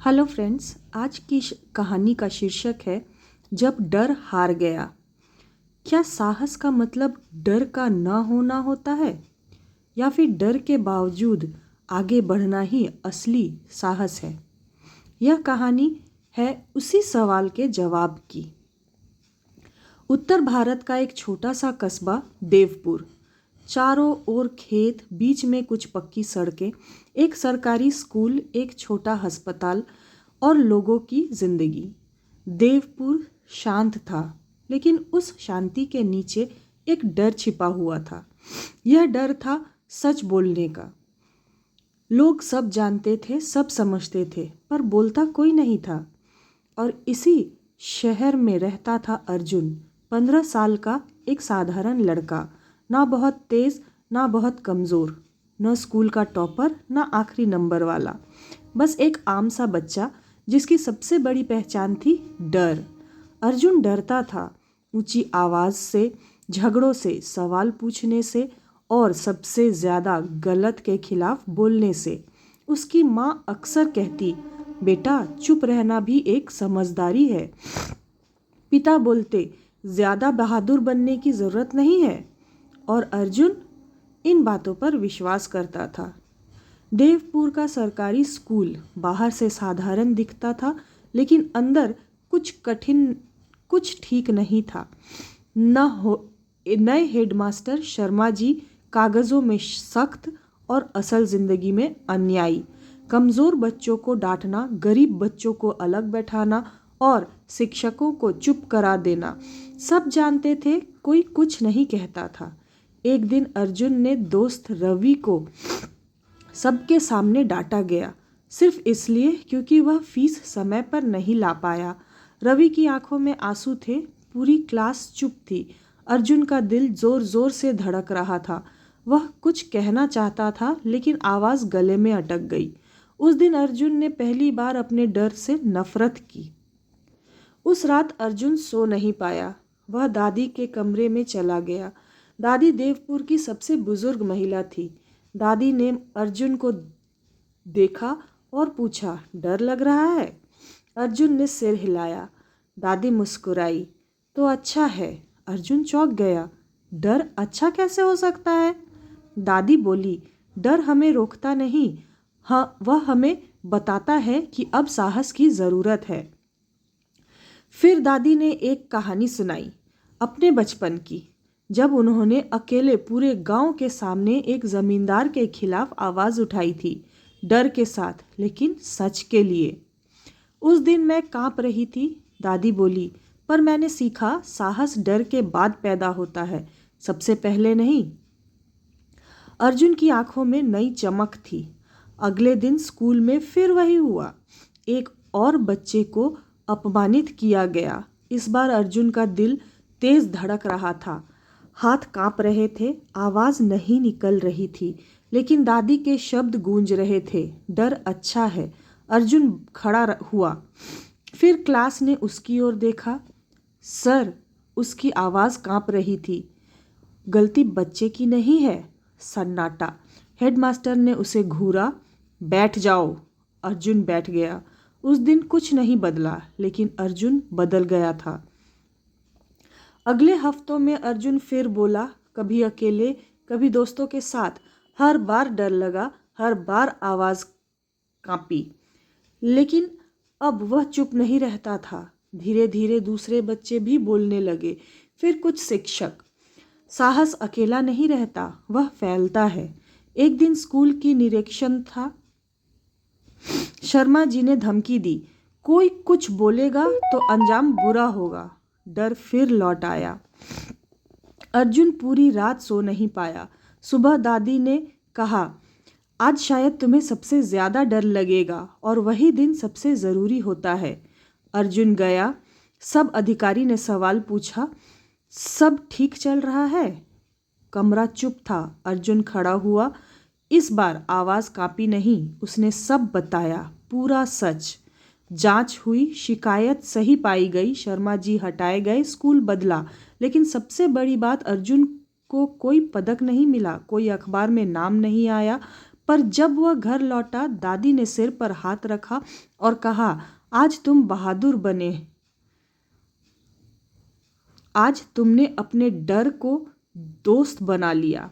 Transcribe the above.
Hello friends, आज की कहानी का शीर्षक है जब डर हार गया। क्या साहस का मतलब डर का न होना होता है या फिर डर के बावजूद आगे बढ़ना ही असली साहस है? यह कहानी है उसी सवाल के जवाब की। उत्तर भारत का एक छोटा सा कस्बा देवपुर। चारों ओर खेत, बीच में कुछ पक्की सड़कें, एक सरकारी स्कूल, एक छोटा अस्पताल और लोगों की जिंदगी। देवपुर शांत था, लेकिन उस शांति के नीचे एक डर छिपा हुआ था। यह डर था सच बोलने का। लोग सब जानते थे, सब समझते थे, पर बोलता कोई नहीं था। और इसी शहर में रहता था अर्जुन, 15 साल का एक साधारण लड़का। ना बहुत तेज, ना बहुत कमज़ोर, न स्कूल का टॉपर, ना आखिरी नंबर वाला। बस एक आम सा बच्चा जिसकी सबसे बड़ी पहचान थी डर। अर्जुन डरता था, ऊंची आवाज़ से, झगड़ों से, सवाल पूछने से और सबसे ज़्यादा गलत के खिलाफ बोलने से। उसकी माँ अक्सर कहती, बेटा चुप रहना भी एक समझदारी है। पिता बोलते, ज़्यादा बहादुर बनने की ज़रूरत नहीं है। और अर्जुन इन बातों पर विश्वास करता था। देवपुर का सरकारी स्कूल बाहर से साधारण दिखता था, लेकिन अंदर कुछ ठीक नहीं था। नए हेडमास्टर शर्मा जी कागज़ों में सख्त और असल ज़िंदगी में अन्यायी। कमज़ोर बच्चों को डांटना, गरीब बच्चों को अलग बैठाना और शिक्षकों को चुप करा देना। सब जानते थे, कोई कुछ नहीं कहता था। एक दिन अर्जुन ने दोस्त रवि को सबके सामने डांटा गया, सिर्फ इसलिए क्योंकि वह फीस समय पर नहीं ला पाया। रवि की आंखों में आंसू थे, पूरी क्लास चुप थी। अर्जुन का दिल जोर जोर से धड़क रहा था। वह कुछ कहना चाहता था, लेकिन आवाज़ गले में अटक गई। उस दिन अर्जुन ने पहली बार अपने डर से नफरत की। उस रात अर्जुन सो नहीं पाया। वह दादी के कमरे में चला गया। दादी देवपुर की सबसे बुजुर्ग महिला थी। दादी ने अर्जुन को देखा और पूछा, डर लग रहा है? अर्जुन ने सिर हिलाया। दादी मुस्कुराई, तो अच्छा है। अर्जुन चौंक गया। डर अच्छा कैसे हो सकता है? दादी बोली, डर हमें रोकता नहीं, हाँ, वह हमें बताता है कि अब साहस की ज़रूरत है। फिर दादी ने एक कहानी सुनाई, अपने बचपन की, जब उन्होंने अकेले पूरे गांव के सामने एक जमींदार के खिलाफ आवाज़ उठाई थी, डर के साथ, लेकिन सच के लिए। उस दिन मैं कांप रही थी, दादी बोली, पर मैंने सीखा साहस डर के बाद पैदा होता है, सबसे पहले नहीं। अर्जुन की आंखों में नई चमक थी। अगले दिन स्कूल में फिर वही हुआ। एक और बच्चे को अपमानित किया गया। इस बार अर्जुन का दिल तेज धड़क रहा था, हाथ कांप रहे थे, आवाज़ नहीं निकल रही थी, लेकिन दादी के शब्द गूंज रहे थे, डर अच्छा है। अर्जुन खड़ा हुआ। फिर क्लास ने उसकी ओर देखा। सर, उसकी आवाज़ कांप रही थी, गलती बच्चे की नहीं है। सन्नाटा। हेडमास्टर ने उसे घूरा, बैठ जाओ। अर्जुन बैठ गया। उस दिन कुछ नहीं बदला, लेकिन अर्जुन बदल गया था। अगले हफ्तों में अर्जुन फिर बोला, कभी अकेले, कभी दोस्तों के साथ। हर बार डर लगा, हर बार आवाज़ कांपी, लेकिन अब वह चुप नहीं रहता था। धीरे धीरे दूसरे बच्चे भी बोलने लगे, फिर कुछ शिक्षक। साहस अकेला नहीं रहता, वह फैलता है। एक दिन स्कूल की निरीक्षण था। शर्मा जी ने धमकी दी, कोई कुछ बोलेगा तो अंजाम बुरा होगा। डर फिर लौट आया। अर्जुन पूरी रात सो नहीं पाया। सुबह दादी ने कहा, आज शायद तुम्हें सबसे ज़्यादा डर लगेगा और वही दिन सबसे ज़रूरी होता है। अर्जुन गया। सब अधिकारी ने सवाल पूछा, सब ठीक चल रहा है? कमरा चुप था। अर्जुन खड़ा हुआ। इस बार आवाज़ कांपी नहीं, उसने सब बताया, पूरा सच। जांच हुई, शिकायत सही पाई गई, शर्मा जी हटाए गए, स्कूल बदला, लेकिन सबसे बड़ी बात, अर्जुन को कोई पदक नहीं मिला, कोई अखबार में नाम नहीं आया, पर जब वह घर लौटा दादी ने सिर पर हाथ रखा और कहा, आज तुम बहादुर बने, आज तुमने अपने डर को दोस्त बना लिया।